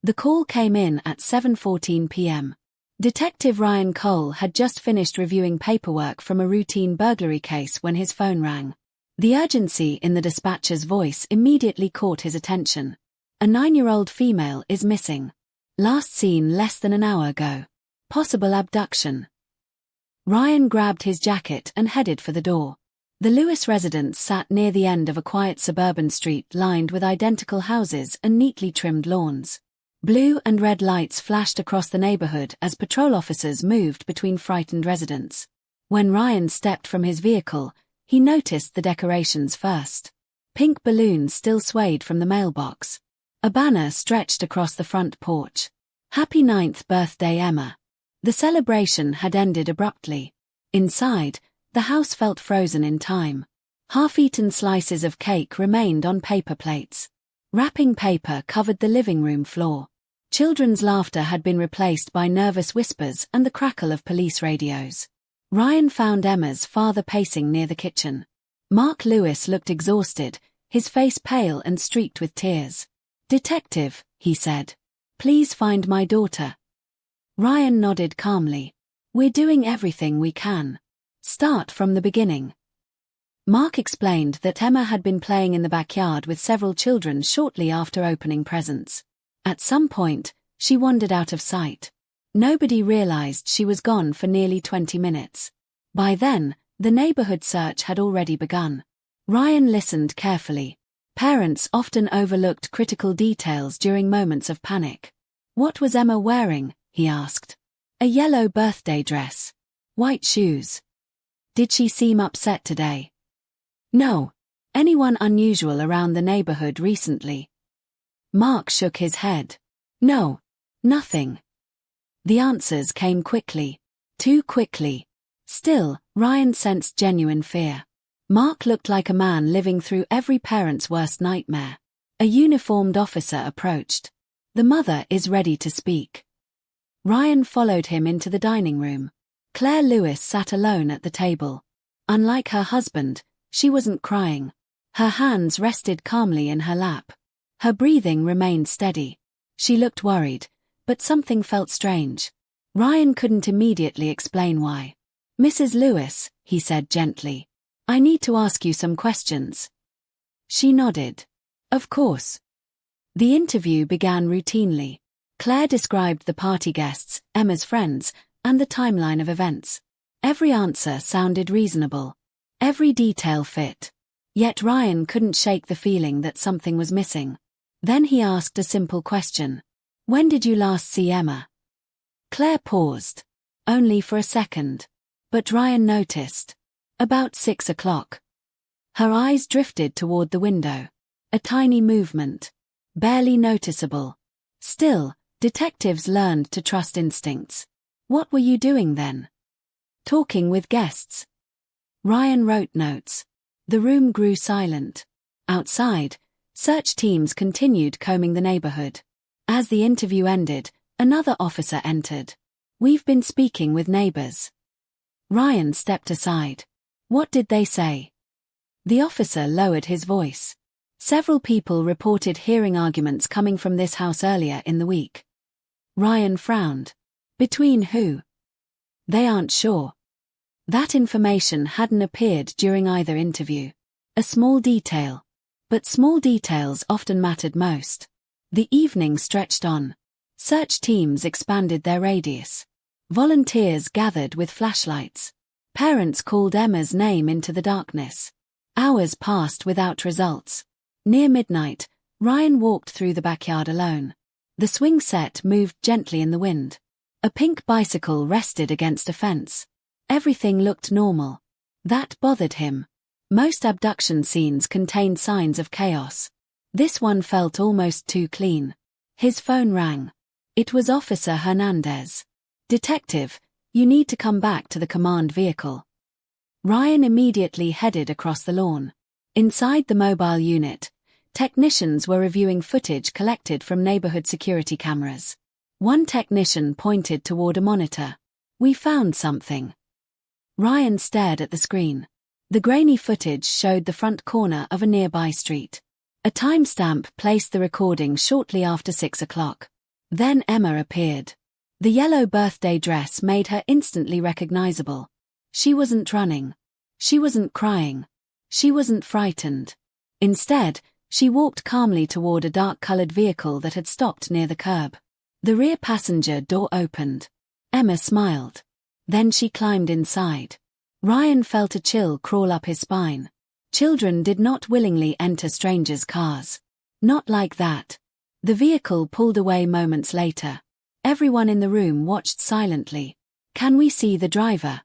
The call came in at 7:14 p.m. Detective Ryan Cole had just finished reviewing paperwork from a routine burglary case when his phone rang. The urgency in the dispatcher's voice immediately caught his attention. A 9-year-old female is missing. Last seen less than an hour ago. Possible abduction. Ryan grabbed his jacket and headed for the door. The Lewis residence sat near the end of a quiet suburban street lined with identical houses and neatly trimmed lawns. Blue and red lights flashed across the neighborhood as patrol officers moved between frightened residents. When Ryan stepped from his vehicle, he noticed the decorations first. Pink balloons still swayed from the mailbox. A banner stretched across the front porch. Happy 9th birthday, Emma. The celebration had ended abruptly. Inside, the house felt frozen in time. Half-eaten slices of cake remained on paper plates. Wrapping paper covered the living room floor. Children's laughter had been replaced by nervous whispers and the crackle of police radios. Ryan found Emma's father pacing near the kitchen. Mark Lewis looked exhausted, his face pale and streaked with tears. "Detective," he said. "Please find my daughter." Ryan nodded calmly. "We're doing everything we can. Start from the beginning." Mark explained that Emma had been playing in the backyard with several children shortly after opening presents. At some point, she wandered out of sight. Nobody realized she was gone for nearly 20 minutes. By then, the neighborhood search had already begun. Ryan listened carefully. Parents often overlooked critical details during moments of panic. "What was Emma wearing?" he asked. "A yellow birthday dress. White shoes." "Did she seem upset today?" "No. Anyone unusual around the neighborhood recently?" Mark shook his head. "No. Nothing." The answers came quickly. Too quickly. Still, Ryan sensed genuine fear. Mark looked like a man living through every parent's worst nightmare. A uniformed officer approached. "The mother is ready to speak." Ryan followed him into the dining room. Claire Lewis sat alone at the table. Unlike her husband, she wasn't crying. Her hands rested calmly in her lap. Her breathing remained steady. She looked worried, but something felt strange. Ryan couldn't immediately explain why. "Mrs. Lewis," he said gently, "I need to ask you some questions." She nodded. "Of course." The interview began routinely. Claire described the party guests, Emma's friends, and the timeline of events. Every answer sounded reasonable. Every detail fit. Yet Ryan couldn't shake the feeling that something was missing. Then he asked a simple question. "When did you last see Emma?" Claire paused. Only for a second. But Ryan noticed. About 6 o'clock. Her eyes drifted toward the window. A tiny movement. Barely noticeable. Still, detectives learned to trust instincts. "What were you doing then?" "Talking with guests." Ryan wrote notes. The room grew silent. Outside, search teams continued combing the neighborhood. As the interview ended, another officer entered. "We've been speaking with neighbors." Ryan stepped aside. "What did they say?" The officer lowered his voice. "Several people reported hearing arguments coming from this house earlier in the week." Ryan frowned. "Between who?" "They aren't sure." That information hadn't appeared during either interview. A small detail. But small details often mattered most. The evening stretched on. Search teams expanded their radius. Volunteers gathered with flashlights. Parents called Emma's name into the darkness. Hours passed without results. Near midnight, Ryan walked through the backyard alone. The swing set moved gently in the wind. A pink bicycle rested against a fence. Everything looked normal. That bothered him. Most abduction scenes contained signs of chaos. This one felt almost too clean. His phone rang. It was Officer Hernandez. "Detective, you need to come back to the command vehicle." Ryan immediately headed across the lawn. Inside the mobile unit, technicians were reviewing footage collected from neighborhood security cameras. One technician pointed toward a monitor. "We found something." Ryan stared at the screen. The grainy footage showed the front corner of a nearby street. A timestamp placed the recording shortly after 6 o'clock. Then Emma appeared. The yellow birthday dress made her instantly recognizable. She wasn't running. She wasn't crying. She wasn't frightened. Instead, she walked calmly toward a dark-colored vehicle that had stopped near the curb. The rear passenger door opened. Emma smiled. Then she climbed inside. Ryan felt a chill crawl up his spine. Children did not willingly enter strangers' cars. Not like that. The vehicle pulled away moments later. Everyone in the room watched silently. "Can we see the driver?"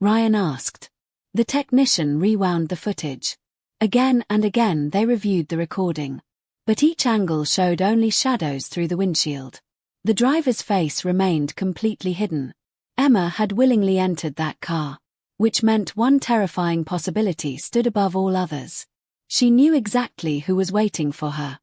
Ryan asked. The technician rewound the footage. Again and again they reviewed the recording. But each angle showed only shadows through the windshield. The driver's face remained completely hidden. Emma had willingly entered that car, which meant one terrifying possibility stood above all others. She knew exactly who was waiting for her.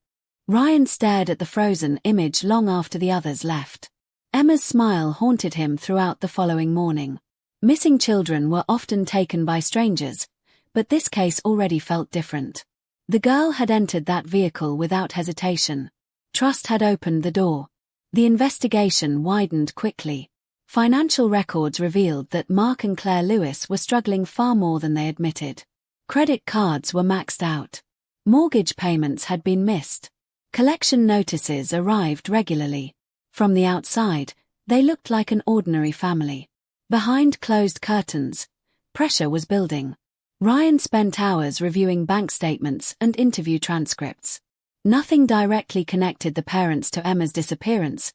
Ryan stared at the frozen image long after the others left. Emma's smile haunted him throughout the following morning. Missing children were often taken by strangers, but this case already felt different. The girl had entered that vehicle without hesitation. Trust had opened the door. The investigation widened quickly. Financial records revealed that Mark and Claire Lewis were struggling far more than they admitted. Credit cards were maxed out. Mortgage payments had been missed. Collection notices arrived regularly. From the outside, they looked like an ordinary family. Behind closed curtains, pressure was building. Ryan spent hours reviewing bank statements and interview transcripts. Nothing directly connected the parents to Emma's disappearance,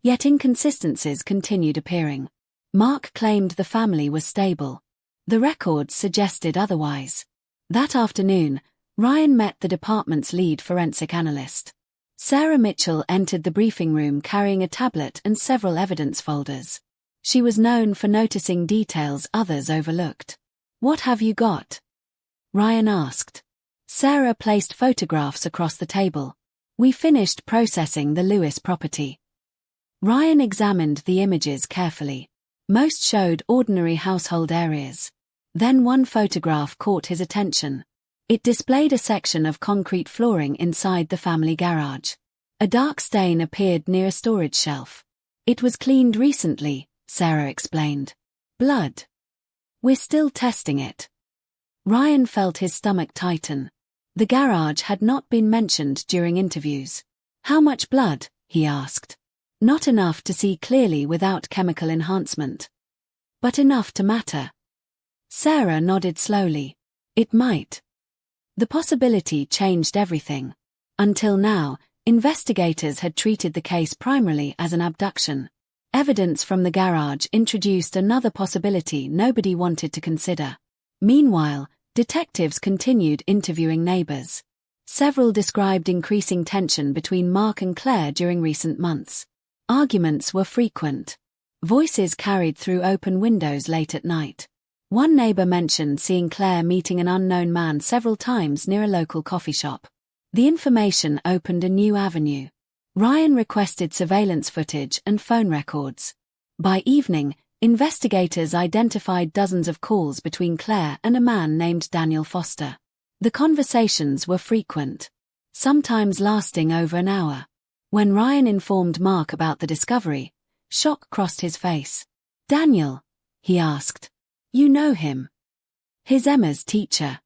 yet inconsistencies continued appearing. Mark claimed the family was stable. The records suggested otherwise. That afternoon, Ryan met the department's lead forensic analyst. Sarah Mitchell entered the briefing room carrying a tablet and several evidence folders. She was known for noticing details others overlooked. "What have you got?" Ryan asked. Sarah placed photographs across the table. "We finished processing the Lewis property." Ryan examined the images carefully. Most showed ordinary household areas. Then one photograph caught his attention. It displayed a section of concrete flooring inside the family garage. A dark stain appeared near a storage shelf. "It was cleaned recently," Sarah explained. "Blood. We're still testing it." Ryan felt his stomach tighten. The garage had not been mentioned during interviews. "How much blood?" he asked. "Not enough to see clearly without chemical enhancement. But enough to matter." Sarah nodded slowly. "It might." The possibility changed everything. Until now, investigators had treated the case primarily as an abduction. Evidence from the garage introduced another possibility nobody wanted to consider. Meanwhile, detectives continued interviewing neighbors. Several described increasing tension between Mark and Claire during recent months. Arguments were frequent. Voices carried through open windows late at night. One neighbor mentioned seeing Claire meeting an unknown man several times near a local coffee shop. The information opened a new avenue. Ryan requested surveillance footage and phone records. By evening, investigators identified dozens of calls between Claire and a man named Daniel Foster. The conversations were frequent, sometimes lasting over an hour. When Ryan informed Mark about the discovery, shock crossed his face. "Daniel?" he asked. "You know him?" "He's Emma's teacher."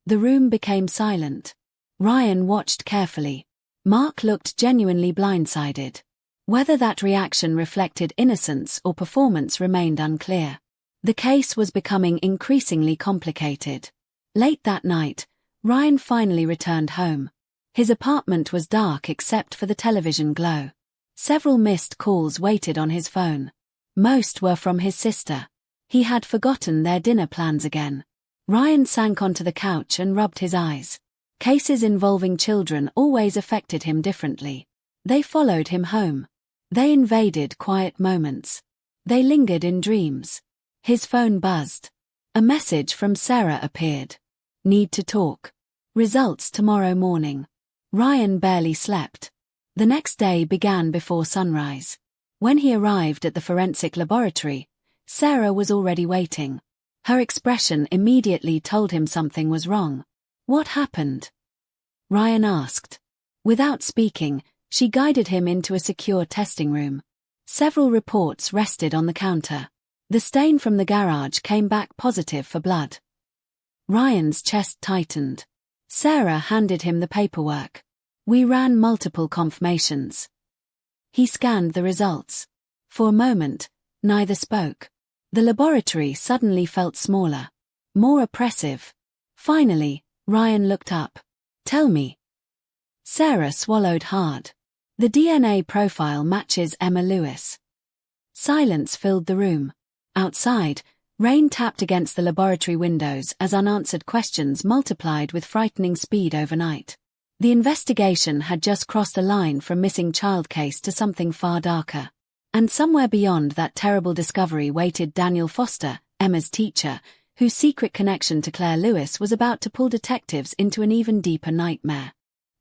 The room became silent. Ryan watched carefully. Mark looked genuinely blindsided. Whether that reaction reflected innocence or performance remained unclear. The case was becoming increasingly complicated. Late that night, Ryan finally returned home. His apartment was dark except for the television glow. Several missed calls waited on his phone. Most were from his sister. He had forgotten their dinner plans again. Ryan sank onto the couch and rubbed his eyes. Cases involving children always affected him differently. They followed him home. They invaded quiet moments. They lingered in dreams. His phone buzzed. A message from Sarah appeared. "Need to talk. Results tomorrow morning." Ryan barely slept. The next day began before sunrise. When he arrived at the forensic laboratory, Sarah was already waiting. Her expression immediately told him something was wrong. "What happened?" Ryan asked. Without speaking, She guided him into a secure testing room. Several reports rested on the counter. The stain from the garage came back positive for blood. Ryan's chest tightened. Sarah handed him the paperwork. We ran multiple confirmations. He scanned the results. For a moment, neither spoke. The laboratory suddenly felt smaller, more oppressive. Finally, Ryan looked up. Tell me. Sarah swallowed hard. The DNA profile matches Emma Lewis. Silence filled the room. Outside, rain tapped against the laboratory windows as unanswered questions multiplied with frightening speed overnight. The investigation had just crossed a line from missing child case to something far darker. And somewhere beyond that terrible discovery waited Daniel Foster, Emma's teacher, whose secret connection to Claire Lewis was about to pull detectives into an even deeper nightmare.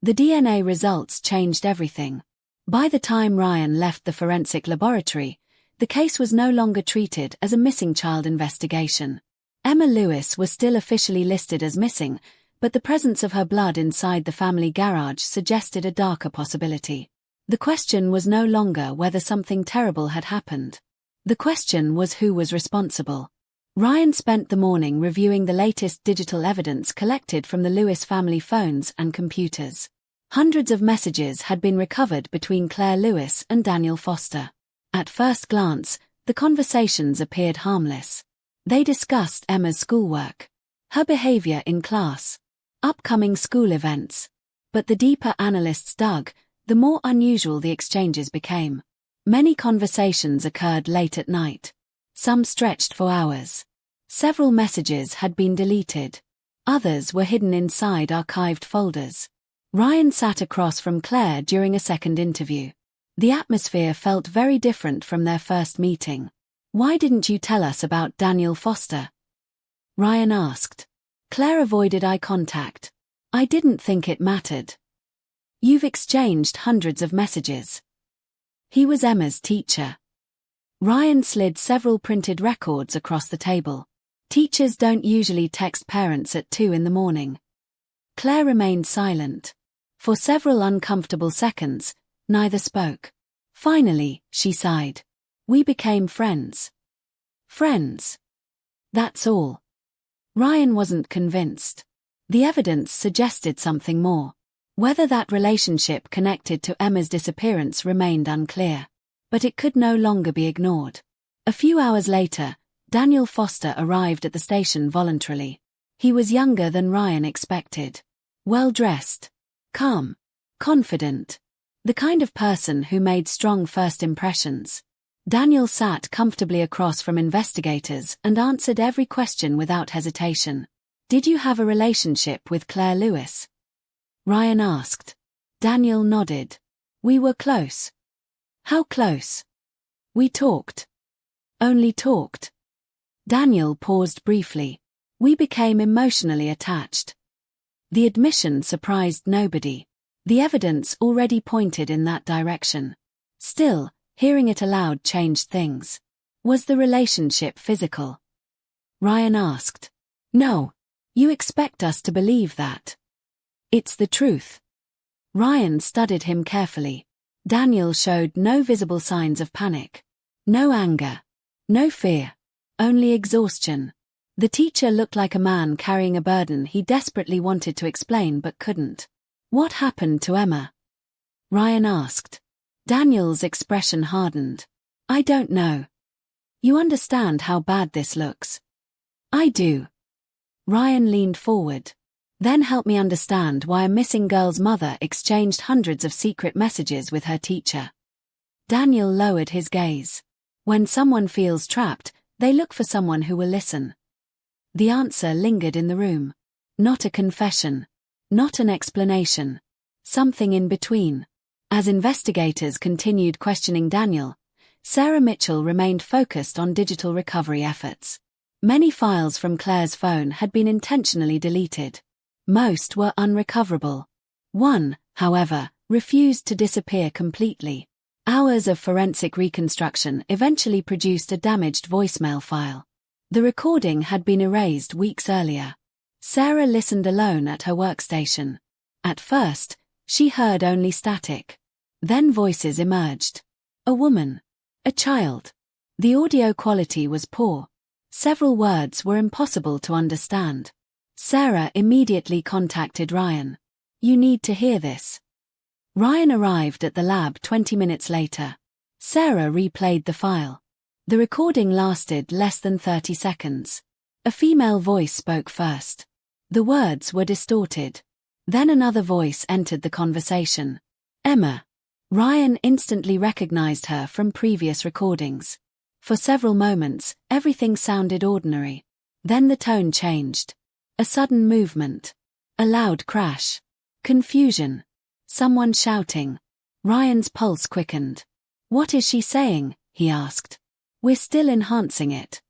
The DNA results changed everything. By the time Ryan left the forensic laboratory, the case was no longer treated as a missing child investigation. Emma Lewis was still officially listed as missing, but the presence of her blood inside the family garage suggested a darker possibility. The question was no longer whether something terrible had happened. The question was who was responsible. Ryan spent the morning reviewing the latest digital evidence collected from the Lewis family phones and computers. Hundreds of messages had been recovered between Claire Lewis and Daniel Foster. At first glance, the conversations appeared harmless. They discussed Emma's schoolwork, her behavior in class, upcoming school events. But the deeper analysts dug, the more unusual the exchanges became. Many conversations occurred late at night. Some stretched for hours. Several messages had been deleted. Others were hidden inside archived folders. Ryan sat across from Claire during a second interview. The atmosphere felt very different from their first meeting. Why didn't you tell us about Daniel Foster? Ryan asked. Claire avoided eye contact. I didn't think it mattered. You've exchanged hundreds of messages. He was Emma's teacher. Ryan slid several printed records across the table. Teachers don't usually text parents at 2 in the morning. Claire remained silent. For several uncomfortable seconds, neither spoke. Finally, she sighed. We became friends. Friends. That's all. Ryan wasn't convinced. The evidence suggested something more. Whether that relationship connected to Emma's disappearance remained unclear. But it could no longer be ignored. A few hours later, Daniel Foster arrived at the station voluntarily. He was younger than Ryan expected. Well-dressed. Calm. Confident. The kind of person who made strong first impressions. Daniel sat comfortably across from investigators and answered every question without hesitation. Did you have a relationship with Claire Lewis? Ryan asked. Daniel nodded. We were close. How close? We talked. Only talked. Daniel paused briefly. We became emotionally attached. The admission surprised nobody. The evidence already pointed in that direction. Still, hearing it aloud changed things. Was the relationship physical? Ryan asked. No. You expect us to believe that. It's the truth. Ryan studied him carefully. Daniel showed no visible signs of panic. No anger. No fear. Only exhaustion. The teacher looked like a man carrying a burden he desperately wanted to explain but couldn't. What happened to Emma? Ryan asked. Daniel's expression hardened. I don't know. You understand how bad this looks? I do. Ryan leaned forward. Then help me understand why a missing girl's mother exchanged hundreds of secret messages with her teacher. Daniel lowered his gaze. When someone feels trapped, they look for someone who will listen. The answer lingered in the room. Not a confession. Not an explanation. Something in between. As investigators continued questioning Daniel, Sarah Mitchell remained focused on digital recovery efforts. Many files from Claire's phone had been intentionally deleted. Most were unrecoverable. One, however, refused to disappear completely. Hours of forensic reconstruction eventually produced a damaged voicemail file. The recording had been erased weeks earlier. Sarah listened alone at her workstation. At first, she heard only static. Then voices emerged. A woman. A child. The audio quality was poor. Several words were impossible to understand. Sarah immediately contacted Ryan. "You need to hear this." Ryan arrived at the lab 20 minutes later. Sarah replayed the file. The recording lasted less than 30 seconds. A female voice spoke first. The words were distorted. Then another voice entered the conversation. "Emma." Ryan instantly recognized her from previous recordings. For several moments, everything sounded ordinary. Then the tone changed. A sudden movement. A loud crash. Confusion. Someone shouting. Ryan's pulse quickened. "What is she saying?" he asked. "We're still enhancing it."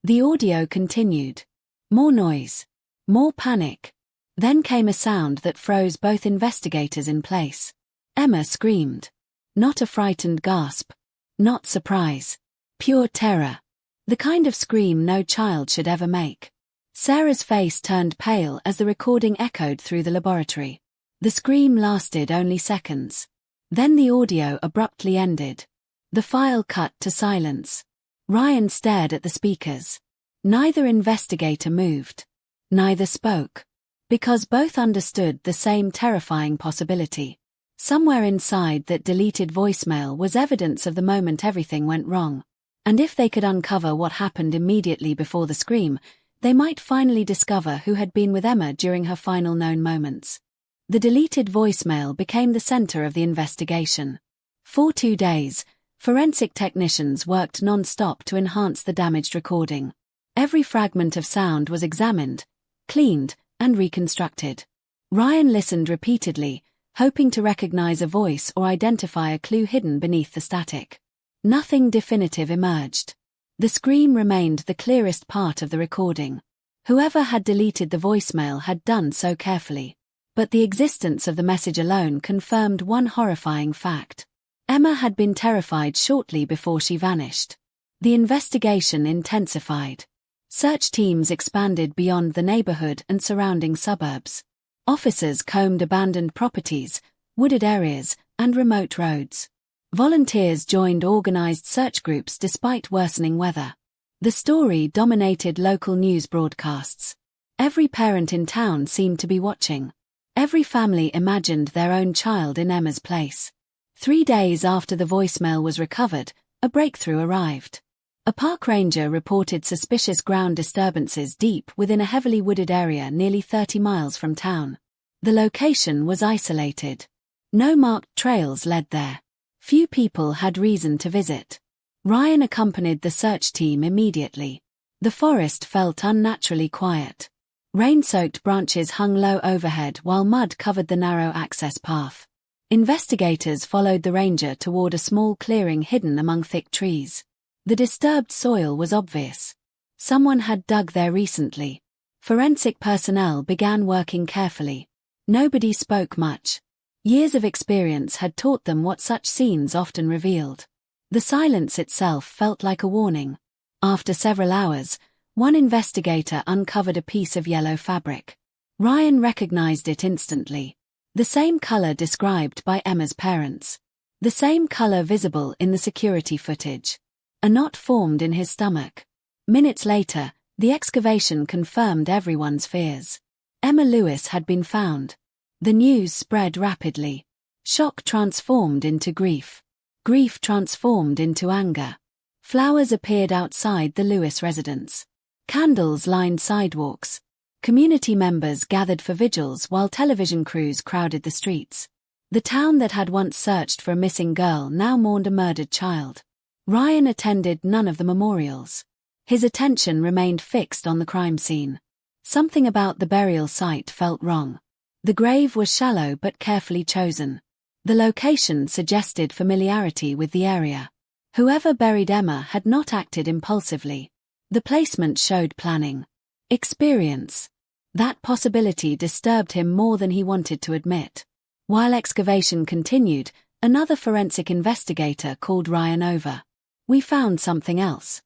The audio continued. More noise. More panic. Then came a sound that froze both investigators in place. Emma screamed. Not a frightened gasp. Not surprise. Pure terror. The kind of scream no child should ever make. Sarah's face turned pale as the recording echoed through the laboratory. The scream lasted only seconds. Then the audio abruptly ended. The file cut to silence. Ryan stared at the speakers. Neither investigator moved. Neither spoke. Because both understood the same terrifying possibility. Somewhere inside that deleted voicemail was evidence of the moment everything went wrong. And if they could uncover what happened immediately before the scream, they might finally discover who had been with Emma during her final known moments. The deleted voicemail became the center of the investigation. For 2 days, forensic technicians worked non-stop to enhance the damaged recording. Every fragment of sound was examined, cleaned, and reconstructed. Ryan listened repeatedly, hoping to recognize a voice or identify a clue hidden beneath the static. Nothing definitive emerged. The scream remained the clearest part of the recording. Whoever had deleted the voicemail had done so carefully. But the existence of the message alone confirmed one horrifying fact. Emma had been terrified shortly before she vanished. The investigation intensified. Search teams expanded beyond the neighborhood and surrounding suburbs. Officers combed abandoned properties, wooded areas, and remote roads. Volunteers joined organized search groups despite worsening weather. The story dominated local news broadcasts. Every parent in town seemed to be watching. Every family imagined their own child in Emma's place. 3 days after the voicemail was recovered, a breakthrough arrived. A park ranger reported suspicious ground disturbances deep within a heavily wooded area nearly 30 miles from town. The location was isolated. No marked trails led there. Few people had reason to visit. Ryan accompanied the search team immediately. The forest felt unnaturally quiet. Rain-soaked branches hung low overhead while mud covered the narrow access path. Investigators followed the ranger toward a small clearing hidden among thick trees. The disturbed soil was obvious. Someone had dug there recently. Forensic personnel began working carefully. Nobody spoke much. Years of experience had taught them what such scenes often revealed. The silence itself felt like a warning. After several hours, one investigator uncovered a piece of yellow fabric. Ryan recognized it instantly. The same color described by Emma's parents. The same color visible in the security footage. A knot formed in his stomach. Minutes later, the excavation confirmed everyone's fears. Emma Lewis had been found. The news spread rapidly. Shock transformed into grief. Grief transformed into anger. Flowers appeared outside the Lewis residence. Candles lined sidewalks. Community members gathered for vigils while television crews crowded the streets. The town that had once searched for a missing girl now mourned a murdered child. Ryan attended none of the memorials. His attention remained fixed on the crime scene. Something about the burial site felt wrong. The grave was shallow but carefully chosen. The location suggested familiarity with the area. Whoever buried Emma had not acted impulsively. The placement showed planning. Experience. That possibility disturbed him more than he wanted to admit. While excavation continued, another forensic investigator called Ryan over. "We found something else."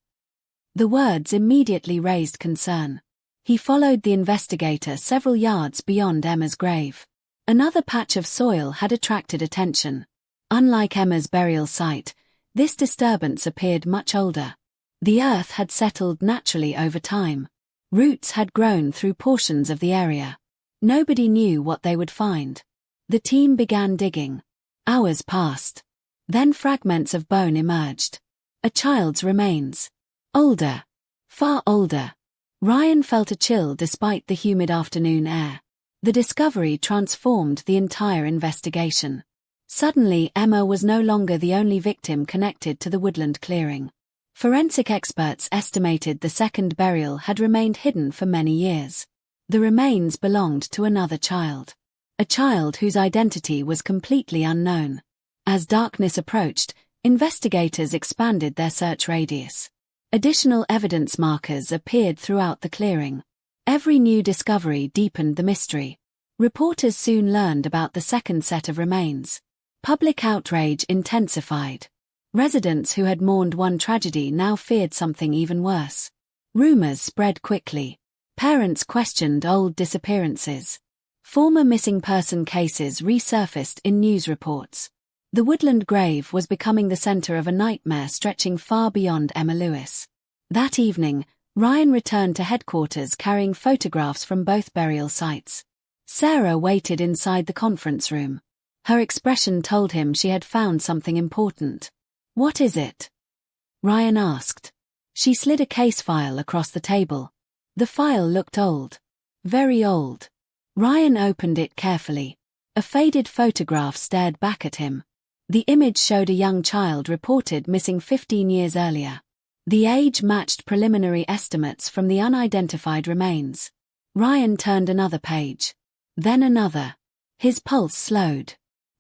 The words immediately raised concern. He followed the investigator several yards beyond Emma's grave. Another patch of soil had attracted attention. Unlike Emma's burial site, this disturbance appeared much older. The earth had settled naturally over time. Roots had grown through portions of the area. Nobody knew what they would find. The team began digging. Hours passed. Then fragments of bone emerged. A child's remains. Older. Far older. Ryan felt a chill despite the humid afternoon air. The discovery transformed the entire investigation. Suddenly, Emma was no longer the only victim connected to the woodland clearing. Forensic experts estimated the second burial had remained hidden for many years. The remains belonged to another child. A child whose identity was completely unknown. As darkness approached, investigators expanded their search radius. Additional evidence markers appeared throughout the clearing. Every new discovery deepened the mystery. Reporters soon learned about the second set of remains. Public outrage intensified. Residents who had mourned one tragedy now feared something even worse. Rumors spread quickly. Parents questioned old disappearances. Former missing person cases resurfaced in news reports. The woodland grave was becoming the center of a nightmare stretching far beyond Emma Lewis. That evening, Ryan returned to headquarters carrying photographs from both burial sites. Sarah waited inside the conference room. Her expression told him she had found something important. "What is it?" Ryan asked. She slid a case file across the table. The file looked old. Very old. Ryan opened it carefully. A faded photograph stared back at him. The image showed a young child reported missing 15 years earlier. The age matched preliminary estimates from the unidentified remains. Ryan turned another page. Then another. His pulse slowed.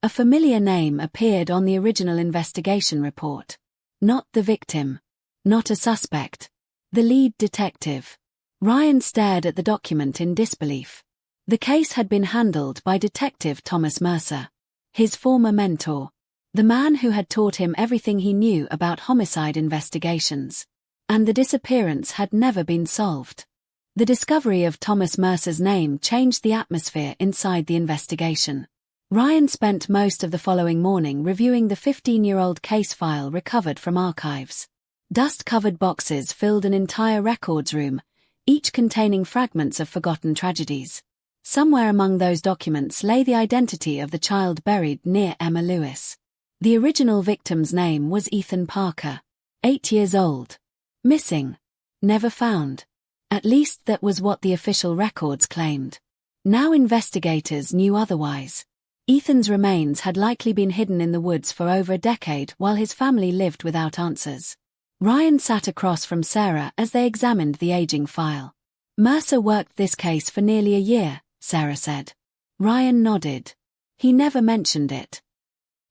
A familiar name appeared on the original investigation report. Not the victim. Not a suspect. The lead detective. Ryan stared at the document in disbelief. The case had been handled by Detective Thomas Mercer. His former mentor. The man who had taught him everything he knew about homicide investigations. And the disappearance had never been solved. The discovery of Thomas Mercer's name changed the atmosphere inside the investigation. Ryan spent most of the following morning reviewing the 15-year-old case file recovered from archives. Dust-covered boxes filled an entire records room, each containing fragments of forgotten tragedies. Somewhere among those documents lay the identity of the child buried near Emma Lewis. The original victim's name was Ethan Parker. 8 years old. Missing. Never found. At least that was what the official records claimed. Now investigators knew otherwise. Ethan's remains had likely been hidden in the woods for over a decade while his family lived without answers. Ryan sat across from Sarah as they examined the aging file. "Mercer worked this case for nearly a year," Sarah said. Ryan nodded. He never mentioned it.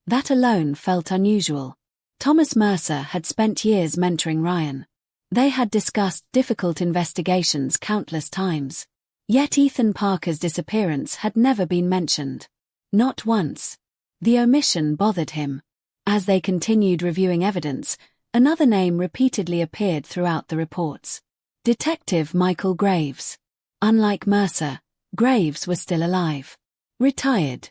That alone felt unusual. Thomas Mercer had spent years mentoring Ryan. They had discussed difficult investigations countless times. Yet Ethan Parker's disappearance had never been mentioned. Not once. The omission bothered him. As they continued reviewing evidence, another name repeatedly appeared throughout the reports. Detective Michael Graves. Unlike Mercer, Graves was still alive. Retired.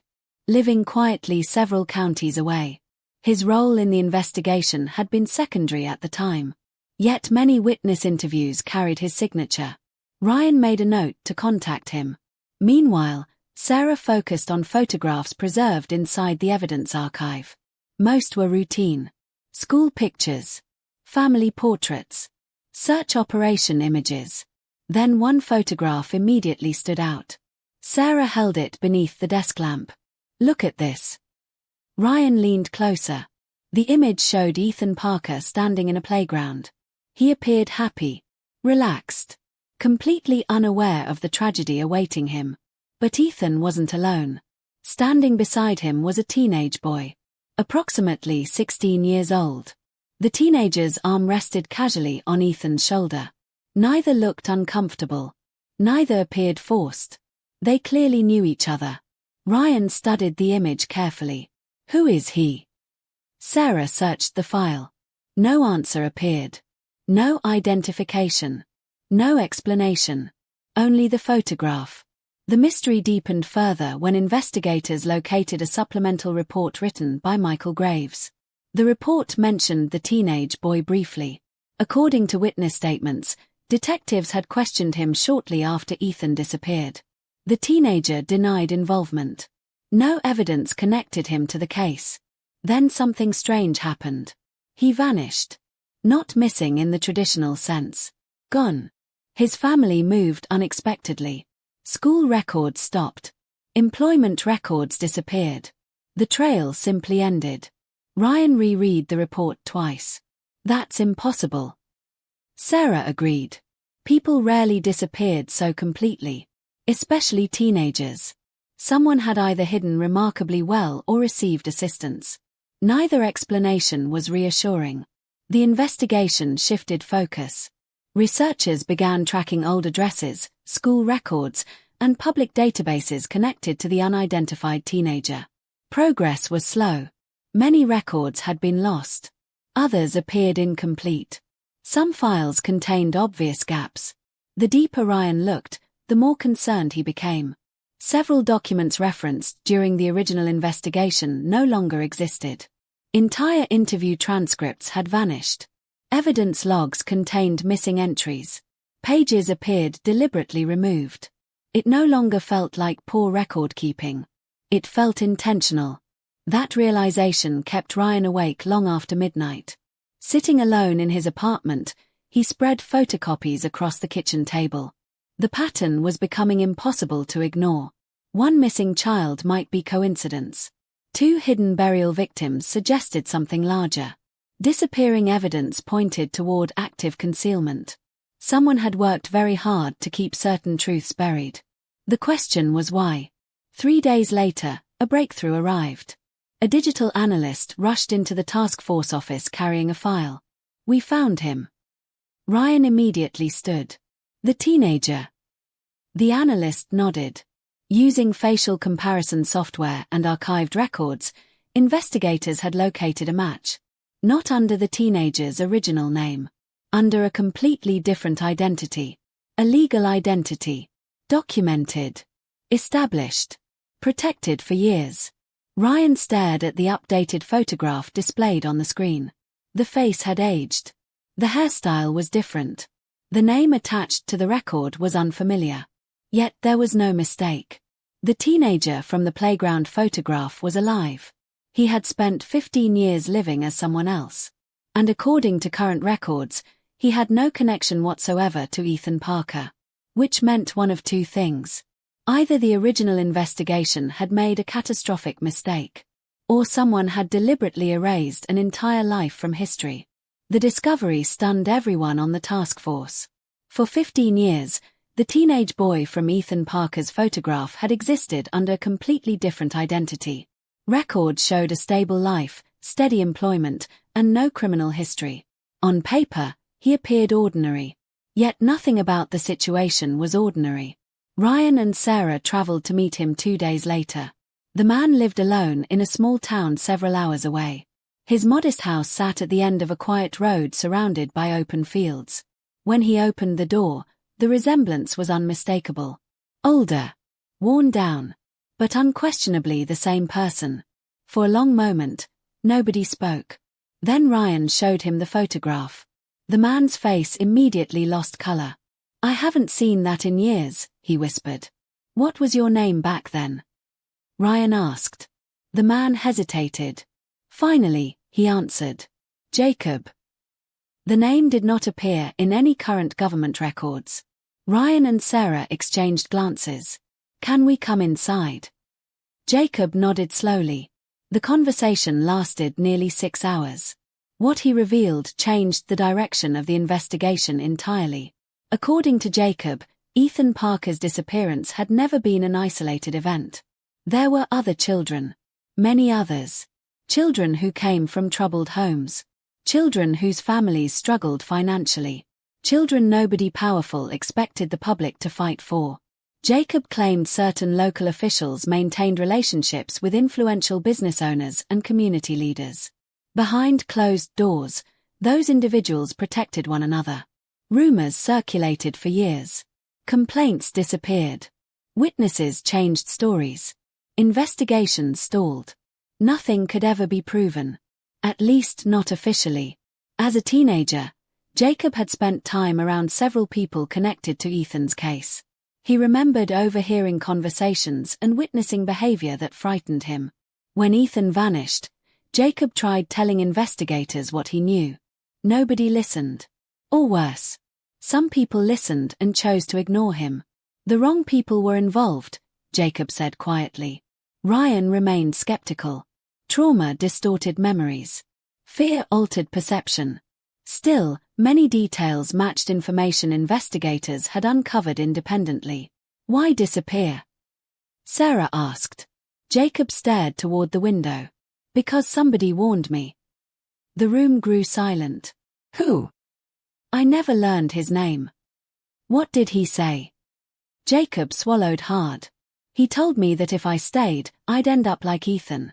Living quietly several counties away. His role in the investigation had been secondary at the time. Yet many witness interviews carried his signature. Ryan made a note to contact him. Meanwhile, Sarah focused on photographs preserved inside the evidence archive. Most were routine. School pictures. Family portraits. Search operation images. Then one photograph immediately stood out. Sarah held it beneath the desk lamp. "Look at this." Ryan leaned closer. The image showed Ethan Parker standing in a playground. He appeared happy, relaxed, completely unaware of the tragedy awaiting him. But Ethan wasn't alone. Standing beside him was a teenage boy, approximately 16 years old. The teenager's arm rested casually on Ethan's shoulder. Neither looked uncomfortable. Neither appeared forced. They clearly knew each other. Ryan studied the image carefully. Who is he? Sarah searched the file. No answer appeared. No identification. No explanation. Only the photograph. The mystery deepened further when investigators located a supplemental report written by Michael Graves. The report mentioned the teenage boy briefly. According to witness statements, detectives had questioned him shortly after Ethan disappeared. The teenager denied involvement. No evidence connected him to the case. Then something strange happened. He vanished. Not missing in the traditional sense. Gone. His family moved unexpectedly. School records stopped. Employment records disappeared. The trail simply ended. Ryan reread the report twice. That's impossible. Sarah agreed. People rarely disappeared so completely. Especially teenagers. Someone had either hidden remarkably well or received assistance. Neither explanation was reassuring. The investigation shifted focus. Researchers began tracking old addresses, school records, and public databases connected to the unidentified teenager. Progress was slow. Many records had been lost. Others appeared incomplete. Some files contained obvious gaps. The deeper Ryan looked, the more concerned he became. Several documents referenced during the original investigation no longer existed. Entire interview transcripts had vanished. Evidence logs contained missing entries. Pages appeared deliberately removed. It no longer felt like poor record-keeping. It felt intentional. That realization kept Ryan awake long after midnight. Sitting alone in his apartment, he spread photocopies across the kitchen table. The pattern was becoming impossible to ignore. One missing child might be coincidence. 2 hidden burial victims suggested something larger. Disappearing evidence pointed toward active concealment. Someone had worked very hard to keep certain truths buried. The question was why. 3 days later, a breakthrough arrived. A digital analyst rushed into the task force office carrying a file. "We found him." Ryan immediately stood. "The teenager." The analyst nodded. Using facial comparison software and archived records, investigators had located a match. Not under the teenager's original name. Under a completely different identity. A legal identity. Documented. Established. Protected for years. Ryan stared at the updated photograph displayed on the screen. The face had aged. The hairstyle was different. The name attached to the record was unfamiliar. Yet there was no mistake. The teenager from the playground photograph was alive. He had spent 15 years living as someone else. And according to current records, he had no connection whatsoever to Ethan Parker. Which meant one of 2 things. Either the original investigation had made a catastrophic mistake, or someone had deliberately erased an entire life from history. The discovery stunned everyone on the task force. For 15 years, the teenage boy from Ethan Parker's photograph had existed under a completely different identity. Records showed a stable life, steady employment, and no criminal history. On paper, he appeared ordinary. Yet nothing about the situation was ordinary. Ryan and Sarah traveled to meet him 2 days later. The man lived alone in a small town several hours away. His modest house sat at the end of a quiet road surrounded by open fields. When he opened the door, the resemblance was unmistakable. Older. Worn down. But unquestionably the same person. For a long moment, nobody spoke. Then Ryan showed him the photograph. The man's face immediately lost color. "I haven't seen that in years," he whispered. "What was your name back then?" Ryan asked. The man hesitated. Finally, he answered. "Jacob." The name did not appear in any current government records. Ryan and Sarah exchanged glances. "Can we come inside?" Jacob nodded slowly. The conversation lasted nearly 6 hours. What he revealed changed the direction of the investigation entirely. According to Jacob, Ethan Parker's disappearance had never been an isolated event. There were other children. Many others. Children who came from troubled homes. Children whose families struggled financially. Children nobody powerful expected the public to fight for. Jacob claimed certain local officials maintained relationships with influential business owners and community leaders. Behind closed doors, those individuals protected one another. Rumors circulated for years. Complaints disappeared. Witnesses changed stories. Investigations stalled. Nothing could ever be proven. At least not officially. As a teenager, Jacob had spent time around several people connected to Ethan's case. He remembered overhearing conversations and witnessing behavior that frightened him. When Ethan vanished, Jacob tried telling investigators what he knew. Nobody listened. Or worse, some people listened and chose to ignore him. The wrong people were involved, Jacob said quietly. Ryan remained skeptical. Trauma distorted memories. Fear altered perception. Still, many details matched information investigators had uncovered independently. Why disappear? Sarah asked. Jacob stared toward the window. Because somebody warned me. The room grew silent. Who? I never learned his name. What did he say? Jacob swallowed hard. He told me that if I stayed, I'd end up like Ethan.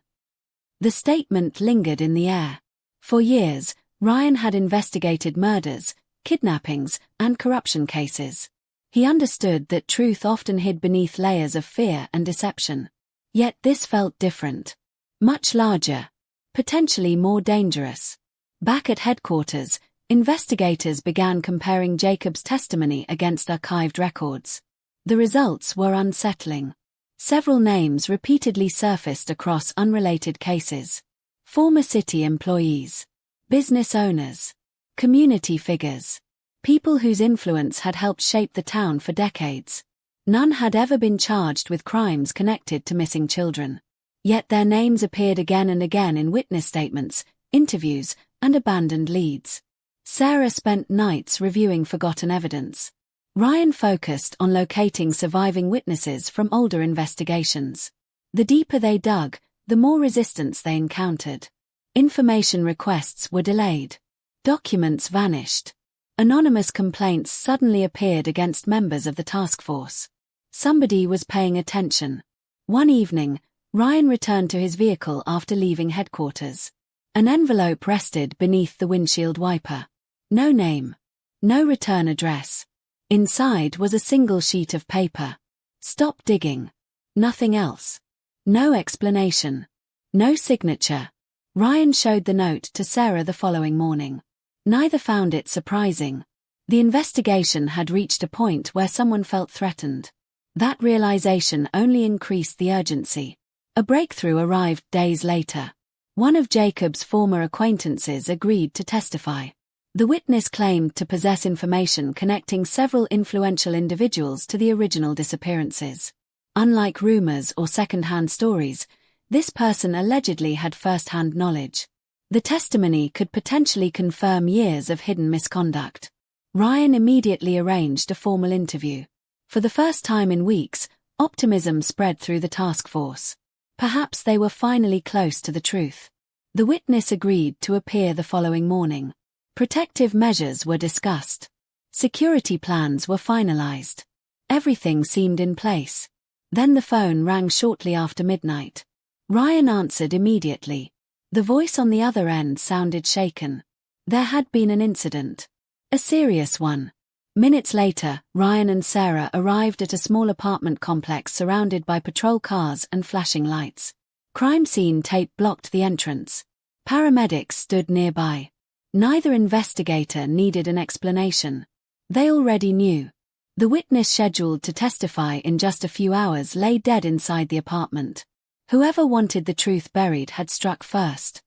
The statement lingered in the air. For years, Ryan had investigated murders, kidnappings, and corruption cases. He understood that truth often hid beneath layers of fear and deception. Yet this felt different. Much larger. Potentially more dangerous. Back at headquarters, investigators began comparing Jacob's testimony against archived records. The results were unsettling. Several names repeatedly surfaced across unrelated cases. Former city employees, business owners, community figures, people whose influence had helped shape the town for decades. None had ever been charged with crimes connected to missing children. Yet their names appeared again and again in witness statements, interviews, and abandoned leads. Sarah spent nights reviewing forgotten evidence. Ryan focused on locating surviving witnesses from older investigations. The deeper they dug, the more resistance they encountered. Information requests were delayed. Documents vanished. Anonymous complaints suddenly appeared against members of the task force. Somebody was paying attention. One evening, Ryan returned to his vehicle after leaving headquarters. An envelope rested beneath the windshield wiper. No name. No return address. Inside was a single sheet of paper. Stop digging. Nothing else. No explanation. No signature. Ryan showed the note to Sarah the following morning. Neither found it surprising. The investigation had reached a point where someone felt threatened. That realization only increased the urgency. A breakthrough arrived days later. One of Jacob's former acquaintances agreed to testify. The witness claimed to possess information connecting several influential individuals to the original disappearances. Unlike rumors or second-hand stories, this person allegedly had first-hand knowledge. The testimony could potentially confirm years of hidden misconduct. Ryan immediately arranged a formal interview. For the first time in weeks, optimism spread through the task force. Perhaps they were finally close to the truth. The witness agreed to appear the following morning. Protective measures were discussed. Security plans were finalized. Everything seemed in place. Then the phone rang shortly after midnight. Ryan answered immediately. The voice on the other end sounded shaken. There had been an incident. A serious one. Minutes later, Ryan and Sarah arrived at a small apartment complex surrounded by patrol cars and flashing lights. Crime scene tape blocked the entrance. Paramedics stood nearby. Neither investigator needed an explanation. They already knew. The witness scheduled to testify in just a few hours lay dead inside the apartment. Whoever wanted the truth buried had struck first.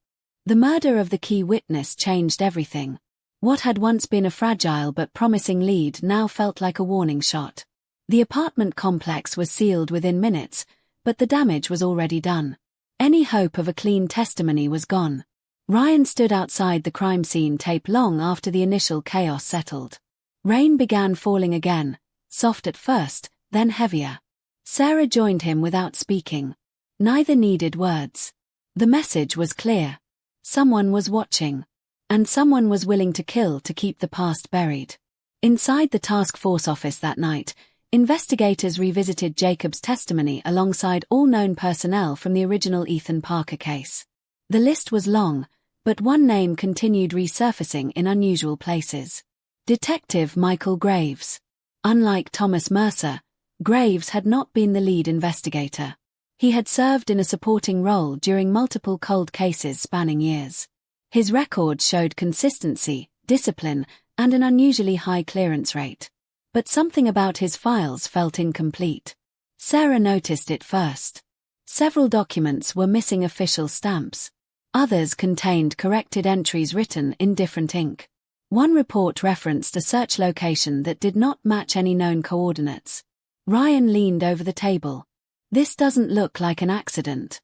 The murder of the key witness changed everything. What had once been a fragile but promising lead now felt like a warning shot. The apartment complex was sealed within minutes, but the damage was already done. Any hope of a clean testimony was gone. Ryan stood outside the crime scene tape long after the initial chaos settled. Rain began falling again, soft at first, then heavier. Sarah joined him without speaking. Neither needed words. The message was clear. Someone was watching. And someone was willing to kill to keep the past buried. Inside the task force office that night, investigators revisited Jacob's testimony alongside all known personnel from the original Ethan Parker case. The list was long, but one name continued resurfacing in unusual places. Detective Michael Graves. Unlike Thomas Mercer, Graves had not been the lead investigator. He had served in a supporting role during multiple cold cases spanning years. His record showed consistency, discipline, and an unusually high clearance rate. But something about his files felt incomplete. Sarah noticed it first. Several documents were missing official stamps. Others contained corrected entries written in different ink. One report referenced a search location that did not match any known coordinates. Ryan leaned over the table. "This doesn't look like an accident."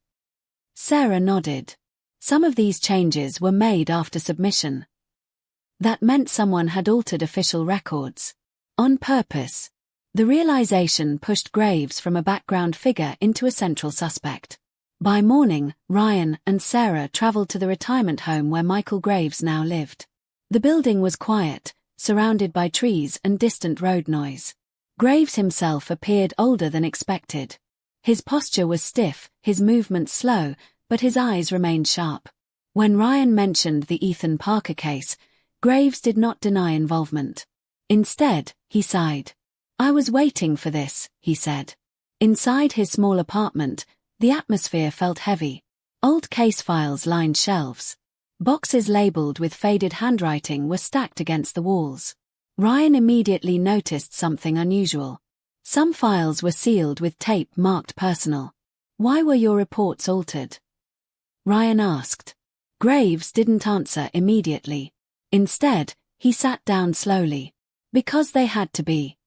Sarah nodded. Some of these changes were made after submission. That meant someone had altered official records. On purpose. The realization pushed Graves from a background figure into a central suspect. By morning, Ryan and Sarah traveled to the retirement home where Michael Graves now lived. The building was quiet, surrounded by trees and distant road noise. Graves himself appeared older than expected. His posture was stiff, his movements slow, but his eyes remained sharp. When Ryan mentioned the Ethan Parker case, Graves did not deny involvement. Instead, he sighed. "I was waiting for this," he said. Inside his small apartment, the atmosphere felt heavy. Old case files lined shelves. Boxes labeled with faded handwriting were stacked against the walls. Ryan immediately noticed something unusual. Some files were sealed with tape marked personal. "Why were your reports altered?" Ryan asked. Graves didn't answer immediately. Instead, he sat down slowly. "Because they had to be."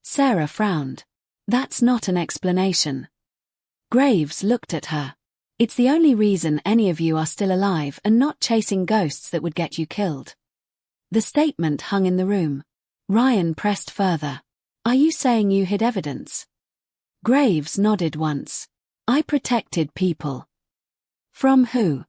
Sarah frowned. "That's not an explanation." Graves looked at her. "It's the only reason any of you are still alive and not chasing ghosts that would get you killed." The statement hung in the room. Ryan pressed further. "Are you saying you hid evidence?" Graves nodded once. "I protected people." "From who?"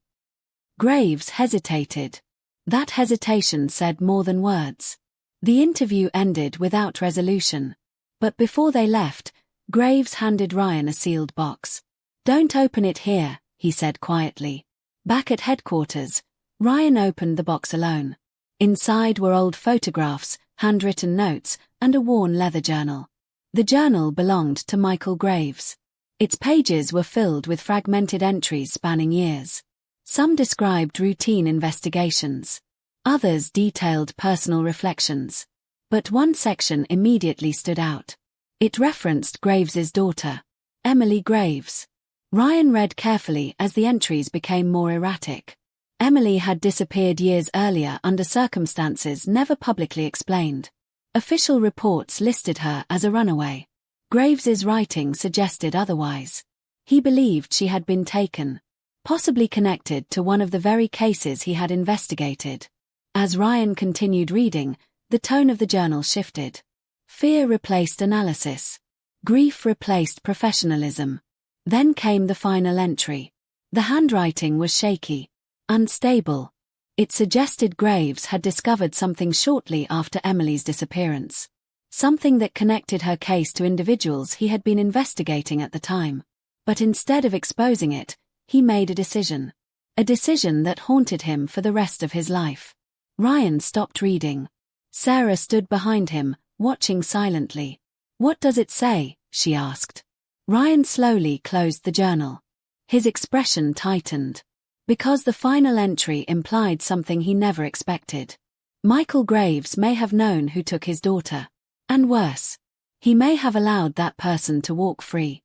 Graves hesitated. That hesitation said more than words. The interview ended without resolution. But before they left, Graves handed Ryan a sealed box. "Don't open it here," he said quietly. Back at headquarters, Ryan opened the box alone. Inside were old photographs, handwritten notes, and a worn leather journal. The journal belonged to Michael Graves. Its pages were filled with fragmented entries spanning years. Some described routine investigations. Others detailed personal reflections. But one section immediately stood out. It referenced Graves's daughter, Emily Graves. Ryan read carefully as the entries became more erratic. Emily had disappeared years earlier under circumstances never publicly explained. Official reports listed her as a runaway. Graves's writing suggested otherwise. He believed she had been taken, possibly connected to one of the very cases he had investigated. As Ryan continued reading, the tone of the journal shifted. Fear replaced analysis. Grief replaced professionalism. Then came the final entry. The handwriting was shaky, unstable. It suggested Graves had discovered something shortly after Emily's disappearance. Something that connected her case to individuals he had been investigating at the time. But instead of exposing it, he made a decision. A decision that haunted him for the rest of his life. Ryan stopped reading. Sarah stood behind him, watching silently. "What does it say?" she asked. Ryan slowly closed the journal. His expression tightened. Because the final entry implied something he never expected. Michael Graves may have known who took his daughter. And worse, he may have allowed that person to walk free.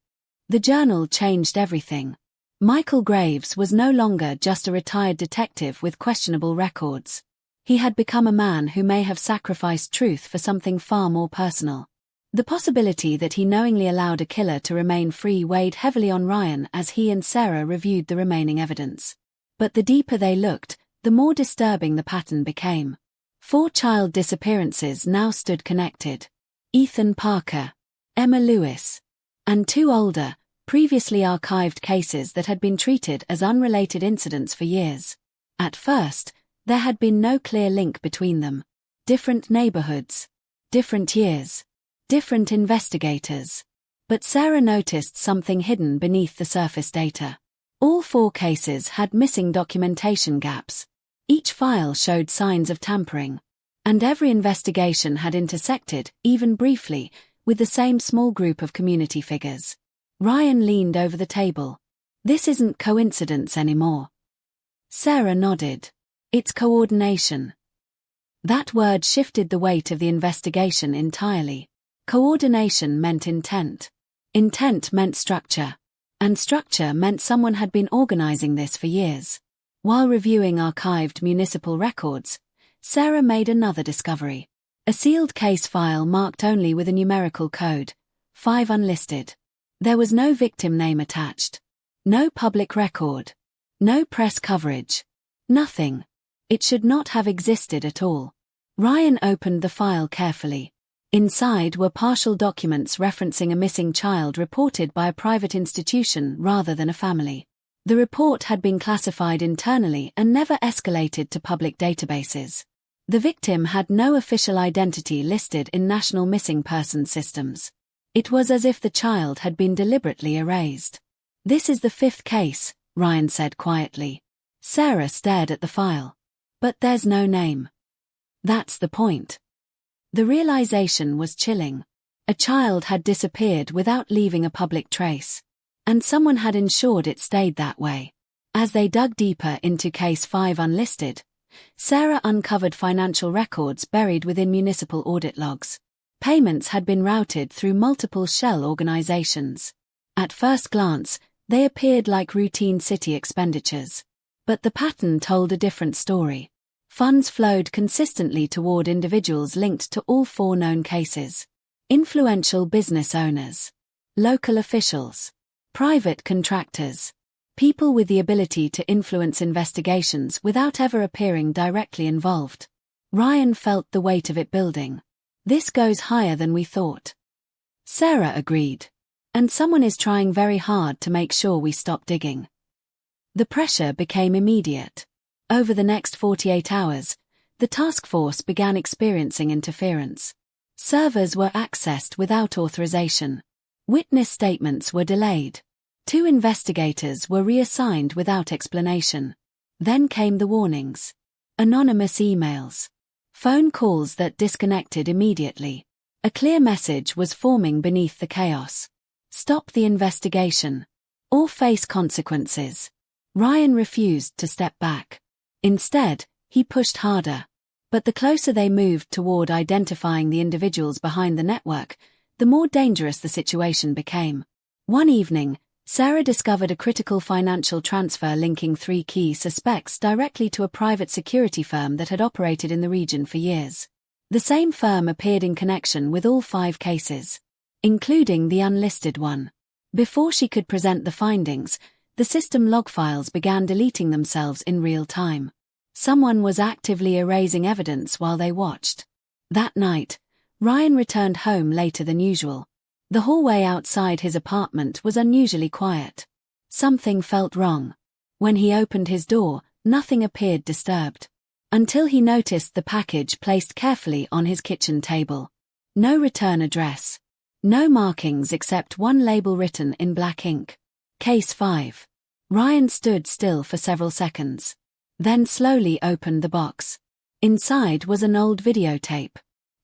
The journal changed everything. Michael Graves was no longer just a retired detective with questionable records. He had become a man who may have sacrificed truth for something far more personal. The possibility that he knowingly allowed a killer to remain free weighed heavily on Ryan as he and Sarah reviewed the remaining evidence. But the deeper they looked, the more disturbing the pattern became. 4 child disappearances now stood connected. Ethan Parker, Emma Lewis, and 2 older, previously archived cases that had been treated as unrelated incidents for years. At first, there had been no clear link between them. Different neighborhoods, different years, different investigators. But Sarah noticed something hidden beneath the surface data. All 4 cases had missing documentation gaps. Each file showed signs of tampering. And every investigation had intersected, even briefly, with the same small group of community figures. Ryan leaned over the table. This isn't coincidence anymore. Sarah nodded. It's coordination. That word shifted the weight of the investigation entirely. Coordination meant intent. Intent meant structure. And structure meant someone had been organizing this for years. While reviewing archived municipal records, Sarah made another discovery. A sealed case file marked only with a numerical code, 5 unlisted. There was no victim name attached. No public record. No press coverage. Nothing. It should not have existed at all. Ryan opened the file carefully. Inside were partial documents referencing a missing child reported by a private institution rather than a family. The report had been classified internally and never escalated to public databases. The victim had no official identity listed in national missing persons systems. It was as if the child had been deliberately erased. This is the 5th case, Ryan said quietly. Sarah stared at the file. But there's no name. That's the point. The realization was chilling. A child had disappeared without leaving a public trace. And someone had ensured it stayed that way. As they dug deeper into Case 5 unlisted, Sarah uncovered financial records buried within municipal audit logs. Payments had been routed through multiple shell organizations. At first glance, they appeared like routine city expenditures. But the pattern told a different story. Funds flowed consistently toward individuals linked to all 4 known cases. Influential business owners, local officials, private contractors, people with the ability to influence investigations without ever appearing directly involved. Ryan felt the weight of it building. This goes higher than we thought. Sarah agreed. And someone is trying very hard to make sure we stop digging. The pressure became immediate. Over the next 48 hours, the task force began experiencing interference. Servers were accessed without authorization. Witness statements were delayed. 2 investigators were reassigned without explanation. Then came the warnings. Anonymous emails. Phone calls that disconnected immediately. A clear message was forming beneath the chaos. Stop the investigation. Or face consequences. Ryan refused to step back. Instead, he pushed harder. But the closer they moved toward identifying the individuals behind the network, the more dangerous the situation became. One evening, Sarah discovered a critical financial transfer linking 3 key suspects directly to a private security firm that had operated in the region for years. The same firm appeared in connection with all 5 cases, including the unlisted one. Before she could present the findings, the system log files began deleting themselves in real time. Someone was actively erasing evidence while they watched. That night, Ryan returned home later than usual. The hallway outside his apartment was unusually quiet. Something felt wrong. When he opened his door, nothing appeared disturbed. Until he noticed the package placed carefully on his kitchen table. No return address. No markings except one label written in black ink. Case 5. Ryan stood still for several seconds. Then slowly opened the box. Inside was an old videotape.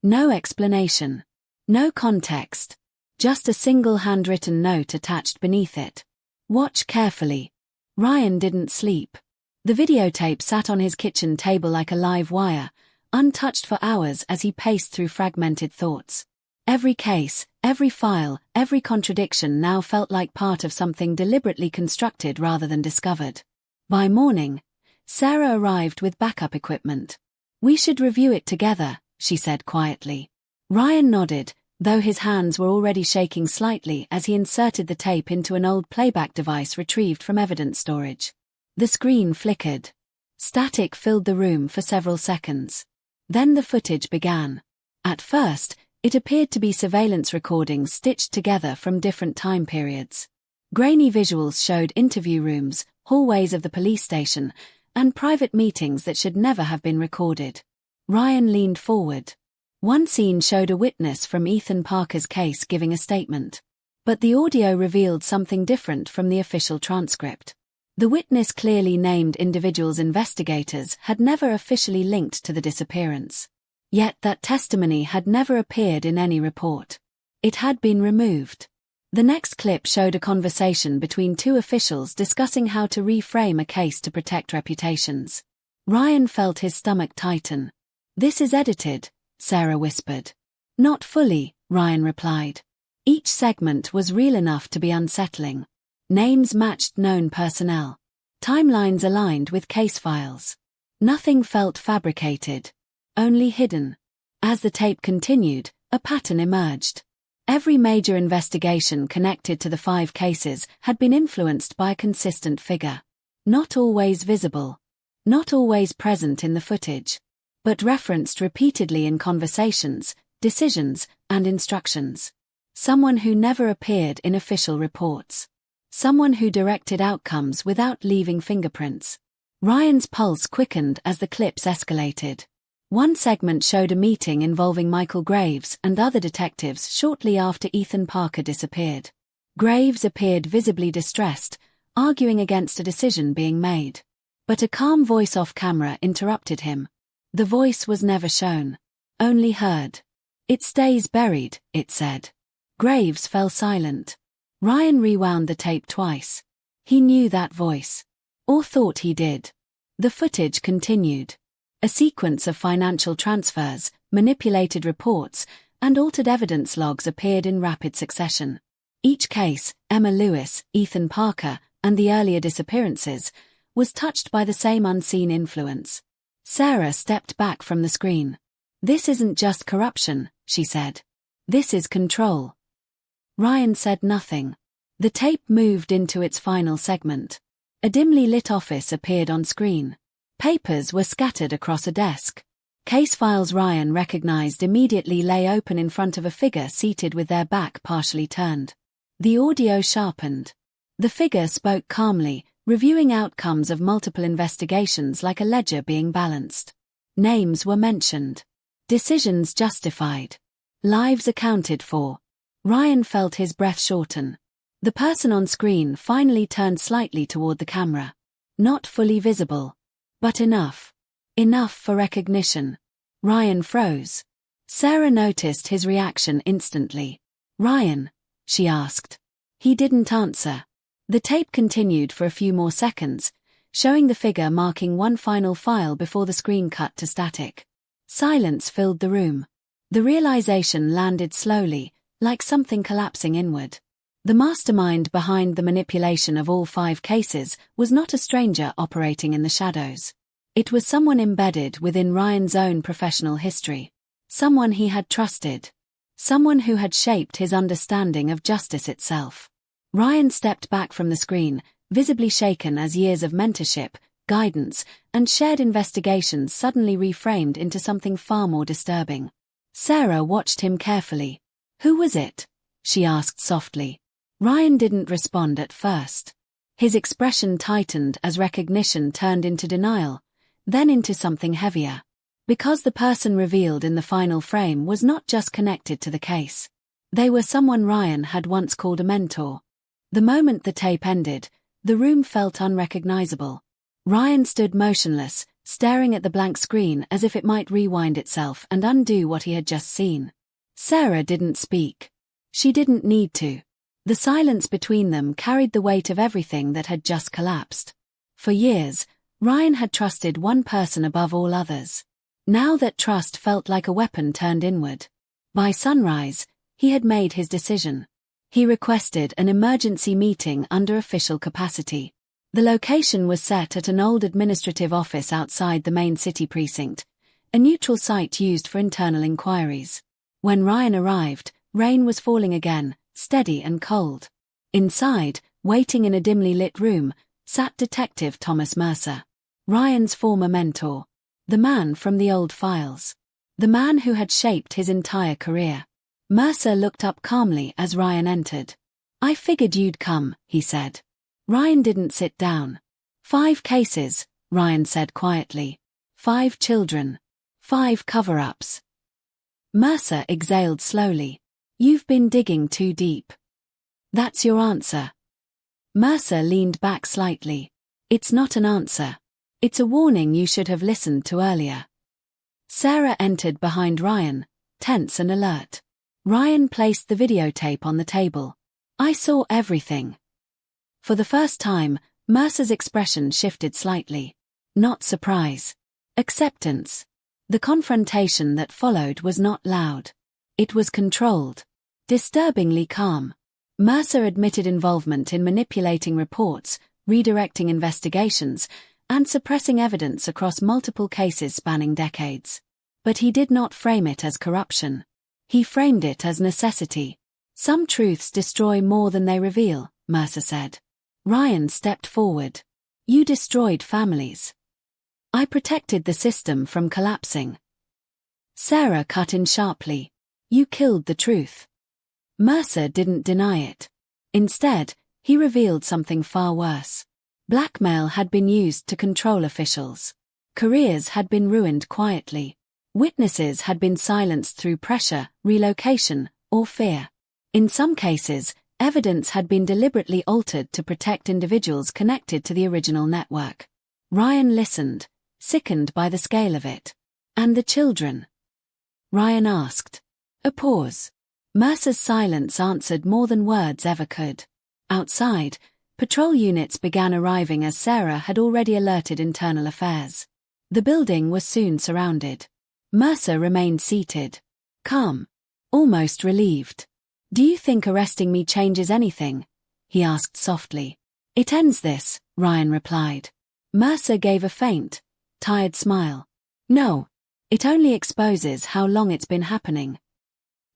No explanation. No context. Just a single handwritten note attached beneath it. Watch carefully. Ryan didn't sleep. The videotape sat on his kitchen table like a live wire, untouched for hours as he paced through fragmented thoughts. Every case, every file, every contradiction now felt like part of something deliberately constructed rather than discovered. By morning, Sarah arrived with backup equipment. "We should review it together," she said quietly. Ryan nodded, though his hands were already shaking slightly as he inserted the tape into an old playback device retrieved from evidence storage. The screen flickered. Static filled the room for several seconds. Then the footage began. At first, it appeared to be surveillance recordings stitched together from different time periods. Grainy visuals showed interview rooms, hallways of the police station, and private meetings that should never have been recorded. Ryan leaned forward. One scene showed a witness from Ethan Parker's case giving a statement. But the audio revealed something different from the official transcript. The witness clearly named individuals investigators had never officially linked to the disappearance. Yet that testimony had never appeared in any report. It had been removed. The next clip showed a conversation between two officials discussing how to reframe a case to protect reputations. Ryan felt his stomach tighten. "This is edited," Sarah whispered. "Not fully," Ryan replied. Each segment was real enough to be unsettling. Names matched known personnel. Timelines aligned with case files. Nothing felt fabricated. Only hidden. As the tape continued, a pattern emerged. Every major investigation connected to the 5 cases had been influenced by a consistent figure. Not always visible. Not always present in the footage. But referenced repeatedly in conversations, decisions, and instructions. Someone who never appeared in official reports. Someone who directed outcomes without leaving fingerprints. Ryan's pulse quickened as the clips escalated. One segment showed a meeting involving Michael Graves and other detectives shortly after Ethan Parker disappeared. Graves appeared visibly distressed, arguing against a decision being made. But a calm voice off camera interrupted him. The voice was never shown. Only heard. "It stays buried," it said. Graves fell silent. Ryan rewound the tape twice. He knew that voice. Or thought he did. The footage continued. A sequence of financial transfers, manipulated reports, and altered evidence logs appeared in rapid succession. Each case, Emma Lewis, Ethan Parker, and the earlier disappearances, was touched by the same unseen influence. Sarah stepped back from the screen. "This isn't just corruption," she said. "This is control." Ryan said nothing. The tape moved into its final segment. A dimly lit office appeared on screen. Papers were scattered across a desk. Case files Ryan recognized immediately lay open in front of a figure seated with their back partially turned. The audio sharpened. The figure spoke calmly, reviewing outcomes of multiple investigations like a ledger being balanced. Names were mentioned. Decisions justified. Lives accounted for. Ryan felt his breath shorten. The person on screen finally turned slightly toward the camera. Not fully visible. But enough. Enough for recognition. Ryan froze. Sarah noticed his reaction instantly. "Ryan?" she asked. He didn't answer. The tape continued for a few more seconds, showing the figure marking one final file before the screen cut to static. Silence filled the room. The realization landed slowly, like something collapsing inward. The mastermind behind the manipulation of all 5 cases was not a stranger operating in the shadows. It was someone embedded within Ryan's own professional history. Someone he had trusted. Someone who had shaped his understanding of justice itself. Ryan stepped back from the screen, visibly shaken as years of mentorship, guidance, and shared investigations suddenly reframed into something far more disturbing. Sarah watched him carefully. "Who was it?" she asked softly. Ryan didn't respond at first. His expression tightened as recognition turned into denial, then into something heavier. Because the person revealed in the final frame was not just connected to the case. They were someone Ryan had once called a mentor. The moment the tape ended, the room felt unrecognizable. Ryan stood motionless, staring at the blank screen as if it might rewind itself and undo what he had just seen. Sarah didn't speak. She didn't need to. The silence between them carried the weight of everything that had just collapsed. For years, Ryan had trusted one person above all others. Now that trust felt like a weapon turned inward. By sunrise, he had made his decision. He requested an emergency meeting under official capacity. The location was set at an old administrative office outside the main city precinct, a neutral site used for internal inquiries. When Ryan arrived, rain was falling again, steady and cold. Inside, waiting in a dimly lit room, sat Detective Thomas Mercer. Ryan's former mentor. The man from the old files. The man who had shaped his entire career. Mercer looked up calmly as Ryan entered. "I figured you'd come," he said. Ryan didn't sit down. 5 cases, Ryan said quietly. 5 children. 5 cover-ups. Mercer exhaled slowly. "You've been digging too deep." "That's your answer." Mercer leaned back slightly. "It's not an answer. It's a warning you should have listened to earlier." Sarah entered behind Ryan, tense and alert. Ryan placed the videotape on the table. "I saw everything." For the first time, Mercer's expression shifted slightly. Not surprise. Acceptance. The confrontation that followed was not loud. It was controlled. Disturbingly calm. Mercer admitted involvement in manipulating reports, redirecting investigations, and suppressing evidence across multiple cases spanning decades. But he did not frame it as corruption. He framed it as necessity. "Some truths destroy more than they reveal," Mercer said. Ryan stepped forward. "You destroyed families. I protected the system from collapsing." Sarah cut in sharply. "You killed the truth." Mercer didn't deny it. Instead, he revealed something far worse. Blackmail had been used to control officials. Careers had been ruined quietly. Witnesses had been silenced through pressure, relocation, or fear. In some cases, evidence had been deliberately altered to protect individuals connected to the original network. Ryan listened, sickened by the scale of it. "And the children?" Ryan asked. A pause. Mercer's silence answered more than words ever could. Outside, patrol units began arriving as Sarah had already alerted internal affairs. The building was soon surrounded. Mercer remained seated. Calm. Almost relieved. "Do you think arresting me changes anything?" he asked softly. "It ends this," Ryan replied. Mercer gave a faint, tired smile. "No. It only exposes how long it's been happening."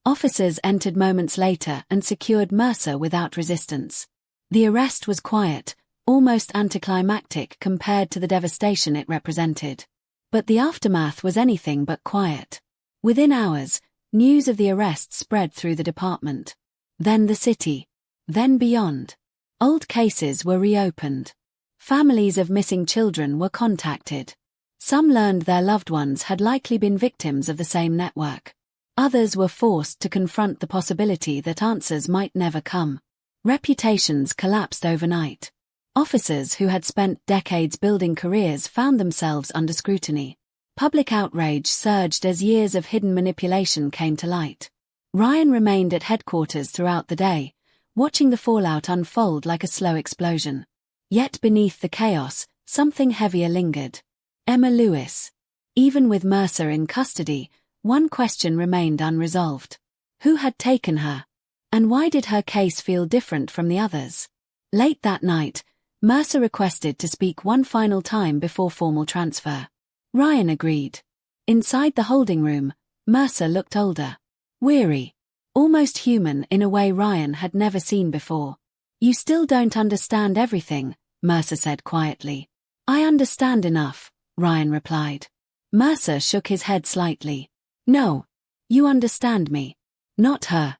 Officers entered moments later and secured Mercer without resistance. The arrest was quiet, almost anticlimactic compared to the devastation it represented. But the aftermath was anything but quiet. Within hours, news of the arrest spread through the department. Then the city. Then beyond. Old cases were reopened. Families of missing children were contacted. Some learned their loved ones had likely been victims of the same network. Others were forced to confront the possibility that answers might never come. Reputations collapsed overnight. Officers who had spent decades building careers found themselves under scrutiny. Public outrage surged as years of hidden manipulation came to light. Ryan remained at headquarters throughout the day, watching the fallout unfold like a slow explosion. Yet beneath the chaos, something heavier lingered. Emma Lewis. Even with Mercer in custody, one question remained unresolved. Who had taken her? And why did her case feel different from the others? Late that night, Mercer requested to speak one final time before formal transfer. Ryan agreed. Inside the holding room, Mercer looked older. Weary. Almost human in a way Ryan had never seen before. "You still don't understand everything," Mercer said quietly. "I understand enough," Ryan replied. Mercer shook his head slightly. "No. You understand me. Not her."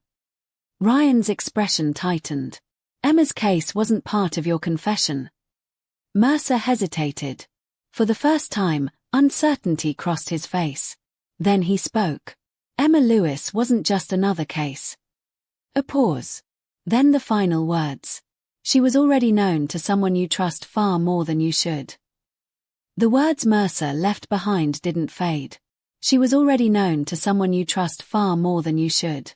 Ryan's expression tightened. "Emma's case wasn't part of your confession." Mercer hesitated. For the first time, uncertainty crossed his face. Then he spoke. "Emma Lewis wasn't just another case." A pause. Then the final words. "She was already known to someone you trust far more than you should." The words Mercer left behind didn't fade. "She was already known to someone you trust far more than you should."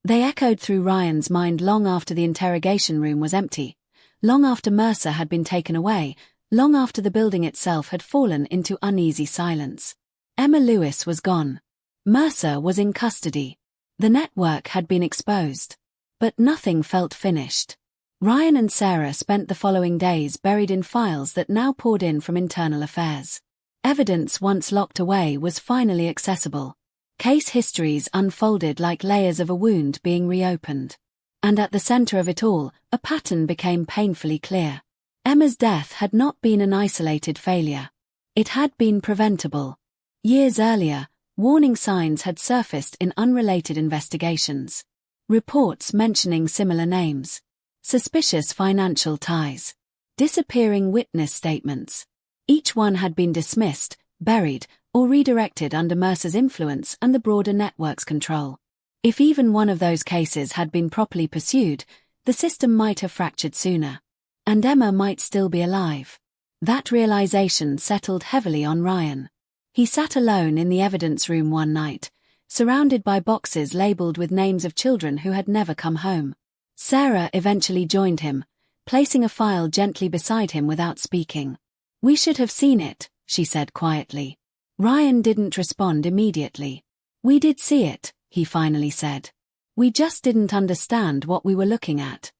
They echoed through Ryan's mind long after the interrogation room was empty, long after Mercer had been taken away, long after the building itself had fallen into uneasy silence. Emma Lewis was gone. Mercer was in custody. The network had been exposed. But nothing felt finished. Ryan and Sarah spent the following days buried in files that now poured in from internal affairs. Evidence once locked away was finally accessible. Case histories unfolded like layers of a wound being reopened. And at the center of it all, a pattern became painfully clear. Emma's death had not been an isolated failure. It had been preventable. Years earlier, warning signs had surfaced in unrelated investigations. Reports mentioning similar names. Suspicious financial ties. Disappearing witness statements. Each one had been dismissed, buried, or redirected under Mercer's influence and the broader network's control. If even one of those cases had been properly pursued, the system might have fractured sooner. And Emma might still be alive. That realization settled heavily on Ryan. He sat alone in the evidence room one night, surrounded by boxes labeled with names of children who had never come home. Sarah eventually joined him, placing a file gently beside him without speaking. "We should have seen it," she said quietly. Ryan didn't respond immediately. "We did see it," he finally said. "We just didn't understand what we were looking at."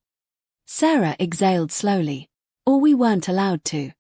Sarah exhaled slowly. "Or we weren't allowed to."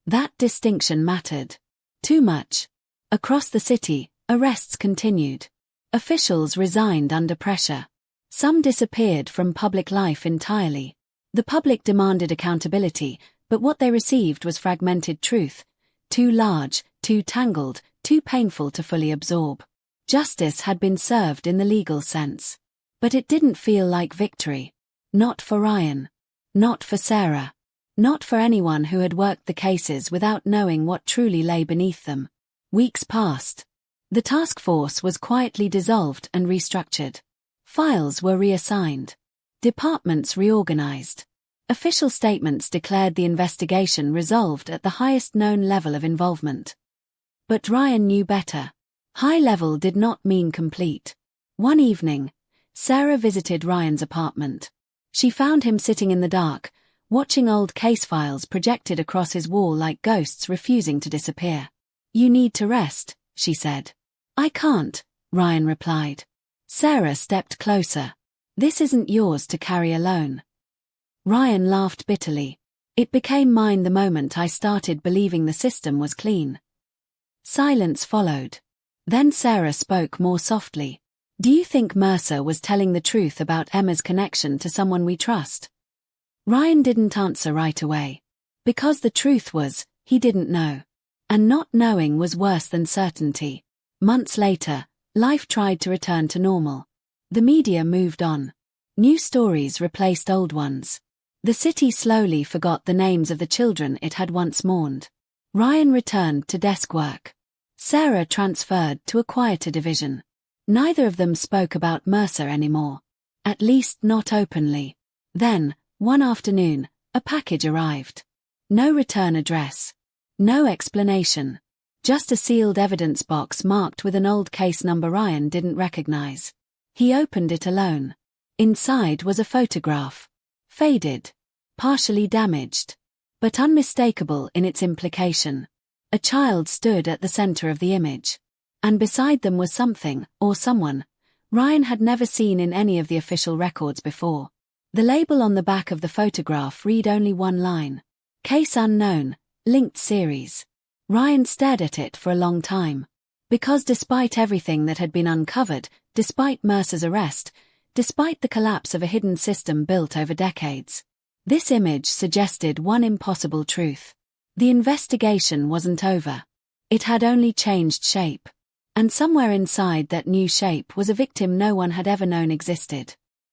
That distinction mattered. Too much. Across the city, arrests continued. Officials resigned under pressure. Some disappeared from public life entirely. The public demanded accountability, but what they received was fragmented truth, too large, too tangled, too painful to fully absorb. Justice had been served in the legal sense. But it didn't feel like victory. Not for Ryan. Not for Sarah. Not for anyone who had worked the cases without knowing what truly lay beneath them. Weeks passed. The task force was quietly dissolved and restructured. Files were reassigned. Departments reorganized. Official statements declared the investigation resolved at the highest known level of involvement. But Ryan knew better. High level did not mean complete. One evening, Sarah visited Ryan's apartment. She found him sitting in the dark, watching old case files projected across his wall like ghosts refusing to disappear. "You need to rest," she said. "I can't," Ryan replied. Sarah stepped closer. "This isn't yours to carry alone." Ryan laughed bitterly. "It became mine the moment I started believing the system was clean." Silence followed. Then Sarah spoke more softly. "Do you think Mercer was telling the truth about Emma's connection to someone we trust?" Ryan didn't answer right away. Because the truth was, he didn't know. And not knowing was worse than certainty. Months later, life tried to return to normal. The media moved on. New stories replaced old ones. The city slowly forgot the names of the children it had once mourned. Ryan returned to desk work. Sarah transferred to a quieter division. Neither of them spoke about Mercer anymore. At least not openly. Then, one afternoon, a package arrived. No return address. No explanation. Just a sealed evidence box marked with an old case number Ryan didn't recognize. He opened it alone. Inside was a photograph. Faded. Partially damaged. But unmistakable in its implication. A child stood at the center of the image. And beside them was something, or someone, Ryan had never seen in any of the official records before. The label on the back of the photograph read only one line. Case unknown, linked series. Ryan stared at it for a long time. Because despite everything that had been uncovered, despite Mercer's arrest, despite the collapse of a hidden system built over decades, this image suggested one impossible truth. The investigation wasn't over. It had only changed shape. And somewhere inside that new shape was a victim no one had ever known existed.